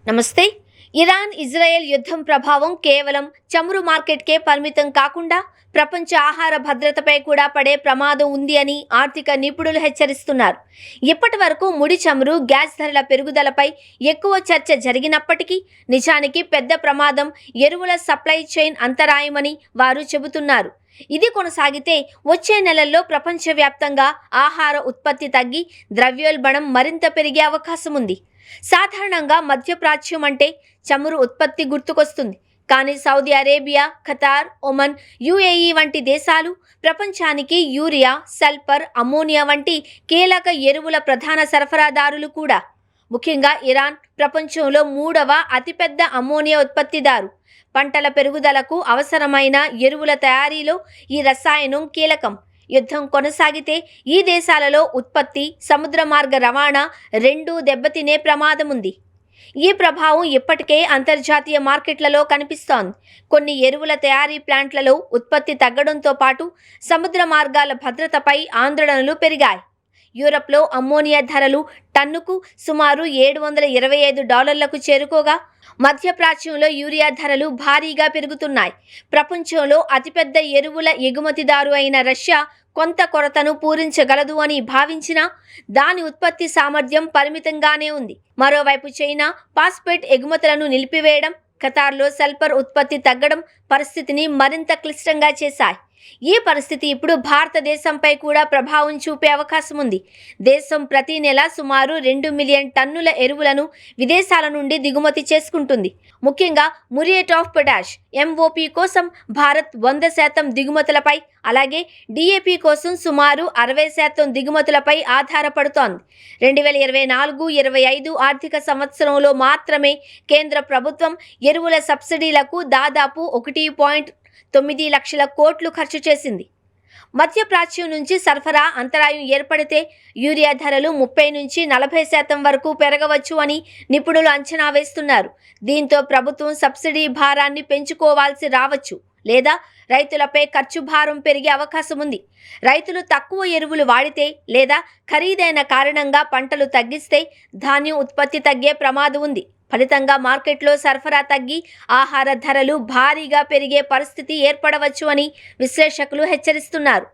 నమస్తే. Iran Israel యుద్ధం ప్రభావం కేవలం చమురు మార్కెట్కే పరిమితం కాకుండా ప్రపంచ ఆహార భద్రతపై కూడా పడే ప్రమాదం ఉంది అని ఆర్థిక నిపుణులు హెచ్చరిస్తున్నారు. ఇప్పటి వరకు ముడి చమురు, గ్యాస్ ధరల పెరుగుదలపై ఎక్కువ చర్చ జరిగినప్పటికీ నిజానికి పెద్ద ప్రమాదం ఎరువుల సప్లై చైన్ అంతరాయమని వారు చెబుతున్నారు. ఇది కొనసాగితే వచ్చే నెలల్లో ప్రపంచవ్యాప్తంగా ఆహార ఉత్పత్తి తగ్గి ద్రవ్యోల్బణం మరింత పెరిగే అవకాశం ఉంది. సాధారణంగా మధ్యప్రాచ్యం అంటే చమురు ఉత్పత్తి గుర్తుకొస్తుంది. కానీ Saudi Arabia, Qatar, Oman, UAE వంటి దేశాలు ప్రపంచానికి యూరియా, సల్ఫర్, అమ్మోనియా వంటి కీలక ఎరువుల ప్రధాన సరఫరాదారులు కూడా. ముఖ్యంగా ఇరాన్ ప్రపంచంలో 3వ అతిపెద్ద అమ్మోనియా ఉత్పత్తిదారు. పంటల పెరుగుదలకు అవసరమైన ఎరువుల తయారీలో ఈ రసాయనం కీలకం. యుద్ధం కొనసాగితే ఈ దేశాలలో ఉత్పత్తి, సముద్ర మార్గ రవాణా రెండూ దెబ్బతినే ప్రమాదం ఉంది. ఈ ప్రభావం ఇప్పటికే అంతర్జాతీయ మార్కెట్లలో కనిపిస్తోంది. కొన్ని ఎరువుల తయారీ ప్లాంట్లలో ఉత్పత్తి తగ్గడంతో పాటు సముద్ర మార్గాల భద్రతపై ఆందోళనలు పెరిగాయి. యూరప్లో అమ్మోనియా ధరలు టన్నుకు సుమారు $725 చేరుకోగా మధ్యప్రాచ్యంలో యూరియా ధరలు భారీగా పెరుగుతున్నాయి. ప్రపంచంలో అతిపెద్ద ఎరువుల ఎగుమతిదారు అయిన రష్యా కొంత కొరతను పూరించగలదు అని భావించినా దాని ఉత్పత్తి సామర్థ్యం పరిమితంగానే ఉంది. మరోవైపు చైనా ఫాస్ఫేట్ ఎగుమతులను నిలిపివేయడం, ఖతార్లో సల్ఫర్ ఉత్పత్తి తగ్గడం పరిస్థితిని మరింత క్లిష్టంగా చేశాయి. ఈ పరిస్థితి ఇప్పుడు భారతదేశంపై కూడా ప్రభావం చూపే అవకాశం ఉంది. దేశం ప్రతి నెల సుమారు 2 మిలియన్ టన్నుల ఎరువులను విదేశాల నుండి దిగుమతి చేసుకుంటుంది. ముఖ్యంగా మురియట్ ఆఫ్ పొటాష్ MOP కోసం భారత్ 100% దిగుమతులపై, అలాగే DAP కోసం సుమారు 60% దిగుమతులపై ఆధారపడుతోంది. 2024-25 ఆర్థిక సంవత్సరంలో మాత్రమే కేంద్ర ప్రభుత్వం ఎరువుల సబ్సిడీలకు దాదాపు 1.9 లక్షల కోట్లు ఖర్చు చేసింది. మధ్యప్రాచ్యం నుంచి సరఫరా అంతరాయం ఏర్పడితే యూరియా ధరలు 30-40% వరకు పెరగవచ్చు అని నిపుణులు అంచనా వేస్తున్నారు. దీంతో ప్రభుత్వం సబ్సిడీ భారాన్ని పెంచుకోవాల్సి రావచ్చు, లేదా రైతులపై ఖర్చు భారం పెరిగే అవకాశం ఉంది. రైతులు తక్కువ ఎరువులు వాడితే లేదా ఖరీదైన కారణంగా పంటలు తగ్గిస్తే ధాన్యం ఉత్పత్తి తగ్గే ప్రమాదం ఉంది. ఫలితంగా మార్కెట్లో సరఫరా తగ్గి ఆహార ధరలు భారీగా పెరిగే పరిస్థితి ఏర్పడవచ్చు అని విశ్లేషకులు హెచ్చరిస్తున్నారు.